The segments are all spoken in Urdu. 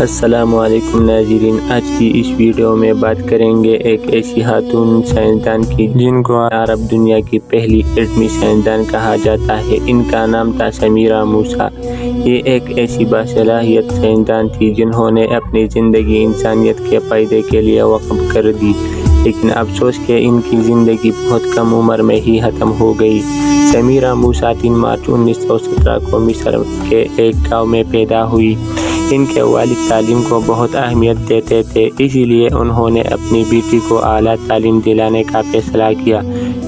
السلام علیکم ناظرین، آج کی اس ویڈیو میں بات کریں گے ایک ایسی خاتون سائنسدان کی جن کو عرب دنیا کی پہلی ایٹمی سائنسدان کہا جاتا ہے۔ ان کا نام تھا سمیرہ موسیٰ۔ یہ ایک ایسی باصلاحیت سائنسدان تھی جنہوں نے اپنی زندگی انسانیت کے فائدے کے لیے وقف کر دی، لیکن افسوس کہ ان کی زندگی بہت کم عمر میں ہی ختم ہو گئی۔ سمیرہ موسیٰ 3 مارچ 1917 کو مصر کے ایک گاؤں میں پیدا ہوئی۔ ان کے والد تعلیم کو بہت اہمیت دیتے تھے، اسی لیے انہوں نے اپنی بیٹی کو اعلیٰ تعلیم دلانے کا فیصلہ کیا۔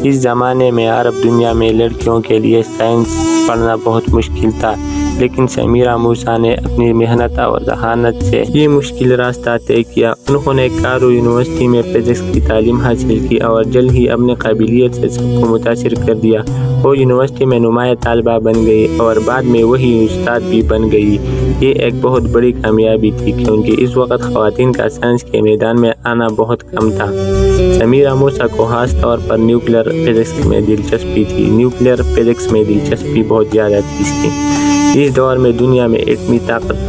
اس زمانے میں عرب دنیا میں لڑکیوں کے لیے سائنس پڑھنا بہت مشکل تھا، لیکن سمیرہ موسیٰ نے اپنی محنت اور ذہانت سے یہ مشکل راستہ طے کیا۔ انہوں نے کائرو یونیورسٹی میں فزکس کی تعلیم حاصل کی اور جلد ہی اپنی قابلیت سے سب کو متاثر کر دیا۔ وہ یونیورسٹی میں نمایاں طالبہ بن گئی اور بعد میں وہی استاد بھی بن گئی۔ یہ ایک بہت بڑی کامیابی تھی کیونکہ اس وقت خواتین کا سائنس کے میدان میں آنا بہت کم تھا۔ سمیرہ موسیٰ کو خاص طور پر نیوکلیئر فزکس میں دلچسپی تھی۔ نیوکلیئر فزکس میں دلچسپی بہت زیادہ تھی اس کی۔ اس دور میں دنیا میں ایٹمی طاقت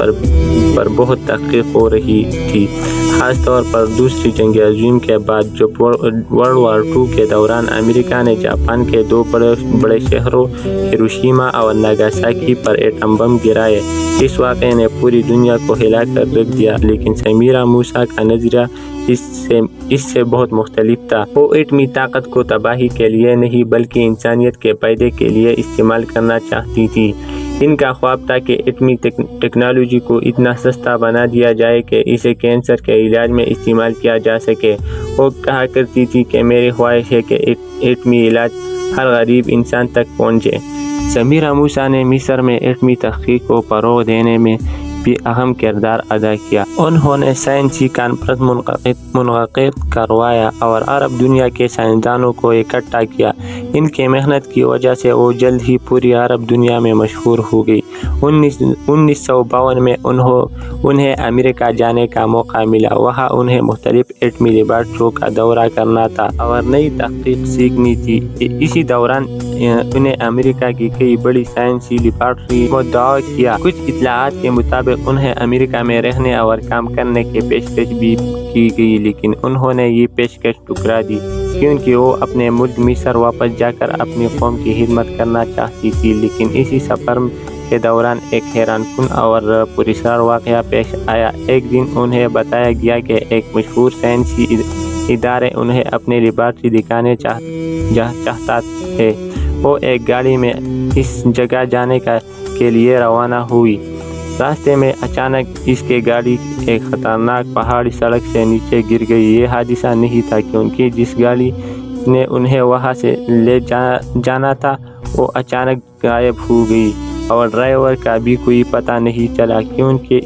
پر بہت تحقیق ہو رہی تھی، خاص طور پر دوسری جنگ عظیم کے بعد، جب ورلڈ وار 2 کے دوران امریکہ نے جاپان کے 2 بڑے شہروں ہیروشیما اور ناگاساکی پر ایٹم بم گرائے۔ اس واقعے نے پوری دنیا کو ہلا کر رکھ دیا، لیکن سمیرہ موسیٰ کا نظریہ اس سے بہت مختلف تھا۔ وہ ایٹمی طاقت کو تباہی کے لیے نہیں بلکہ انسانیت کے فائدے کے لیے استعمال کرنا چاہتی تھی۔ ان کا خواب تھا کہ ایٹمی ٹیکنالوجی کو اتنا سستا بنا دیا جائے کہ اسے کینسر کے علاج میں استعمال کیا جا سکے۔ وہ کہا کرتی تھی کہ میری خواہش ہے کہ ایٹمی علاج ہر غریب انسان تک پہنچے۔ سمیرہ موسیٰ نے مصر میں ایٹمی تحقیق کو فروغ دینے میں بھی اہم کردار ادا کیا۔ انہوں نے سائنسی کانفرنس منعقد کروایا اور عرب دنیا کے سائنسدانوں کو اکٹھا کیا۔ ان کی محنت کی وجہ سے وہ جلد ہی پوری عرب دنیا میں مشہور ہو گئی۔ 1952 میں انہیں امریکہ جانے کا موقع ملا۔ وہاں انہیں مختلف ایٹمی لیبارٹریوں کا دورہ کرنا تھا اور نئی تحقیق سیکھنی تھی۔ اسی دوران انہیں امریکہ کی کئی بڑی سائنسی لیبارٹری کو دعوت کیا۔ کچھ اطلاعات کے مطابق انہیں امریکہ میں رہنے اور کام کرنے کی پیشکش بھی کی گئی، لیکن انہوں نے یہ پیشکش ٹھکرا دی کیونکہ وہ اپنے ملک مصر واپس جا کر اپنی قوم کی خدمت کرنا چاہتی تھی۔ لیکن اسی سفر کے دوران ایک حیران کن اور پراسرار واقعہ پیش آیا۔ ایک دن انہیں بتایا گیا کہ ایک مشہور سائنسی ادارے انہیں اپنی لیبارٹری دکھانے چاہتا ہے۔ وہ ایک گاڑی میں اس جگہ جانے کے لیے روانہ ہوئی۔ راستے میں اچانک اس کی گاڑی ایک خطرناک پہاڑی سڑک سے نیچے گر گئی۔ یہ حادثہ نہیں تھا کیونکہ جس گاڑی نے انہیں وہاں سے لے جانا تھا وہ اچانک غائب ہو گئی اور ڈرائیور کا بھی کوئی پتہ نہیں چلا کیونکہ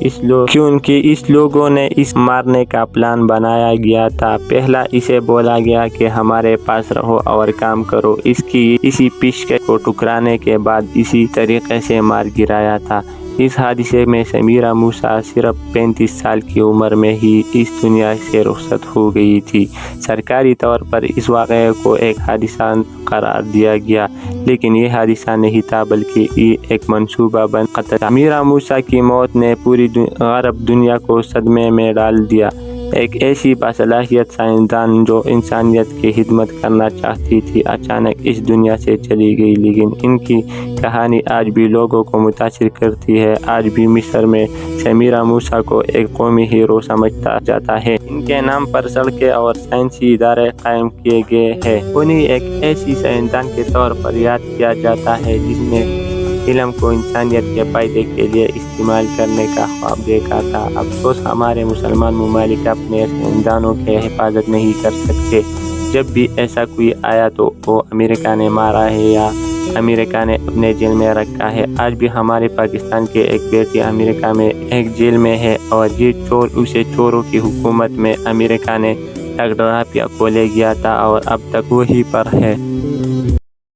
اس لوگوں نے اس مارنے کا پلان بنایا گیا تھا۔ پہلا اسے بولا گیا کہ ہمارے پاس رہو اور کام کرو۔ اسی پیشکش کو ٹھکرانے کے بعد اسی طریقے سے مار گرایا تھا۔ اس حادثے میں سمیرہ موسیٰ صرف 35 سال کی عمر میں ہی اس دنیا سے رخصت ہو گئی تھی۔ سرکاری طور پر اس واقعے کو ایک حادثہ قرار دیا گیا، لیکن یہ حادثہ نہیں تھا بلکہ یہ ایک منصوبہ بند قتل تھا۔ سمیرہ موسیٰ کی موت نے پوری عرب دنیا کو صدمے میں ڈال دیا۔ ایک ایسی باصلاحیت سائنسدان جو انسانیت کی خدمت کرنا چاہتی تھی اچانک اس دنیا سے چلی گئی، لیکن ان کی کہانی آج بھی لوگوں کو متاثر کرتی ہے۔ آج بھی مصر میں سمیرہ موسیٰ کو ایک قومی ہیرو سمجھا جاتا ہے۔ ان کے نام پر سڑکیں اور سائنسی ادارے قائم کیے گئے ہیں۔ انہیں ایک ایسی سائنسدان کے طور پر یاد کیا جاتا ہے جس نے علم کو انسانیت کے فائدے کے لیے استعمال کرنے کا خواب دیکھا تھا۔ افسوس ہمارے مسلمان ممالک اپنے سائنسدانوں کی حفاظت نہیں کر سکتے۔ جب بھی ایسا کوئی آیا تو وہ امریکہ نے مارا ہے یا امریکہ نے اپنے جیل میں رکھا ہے۔ آج بھی ہمارے پاکستان کی ایک بیٹی امریکہ میں ایک جیل میں ہے اور یہ اسے چوروں کی حکومت میں امریکہ نے ڈاکٹر عافیہ کو لے گیا تھا اور اب تک وہیں پر ہے۔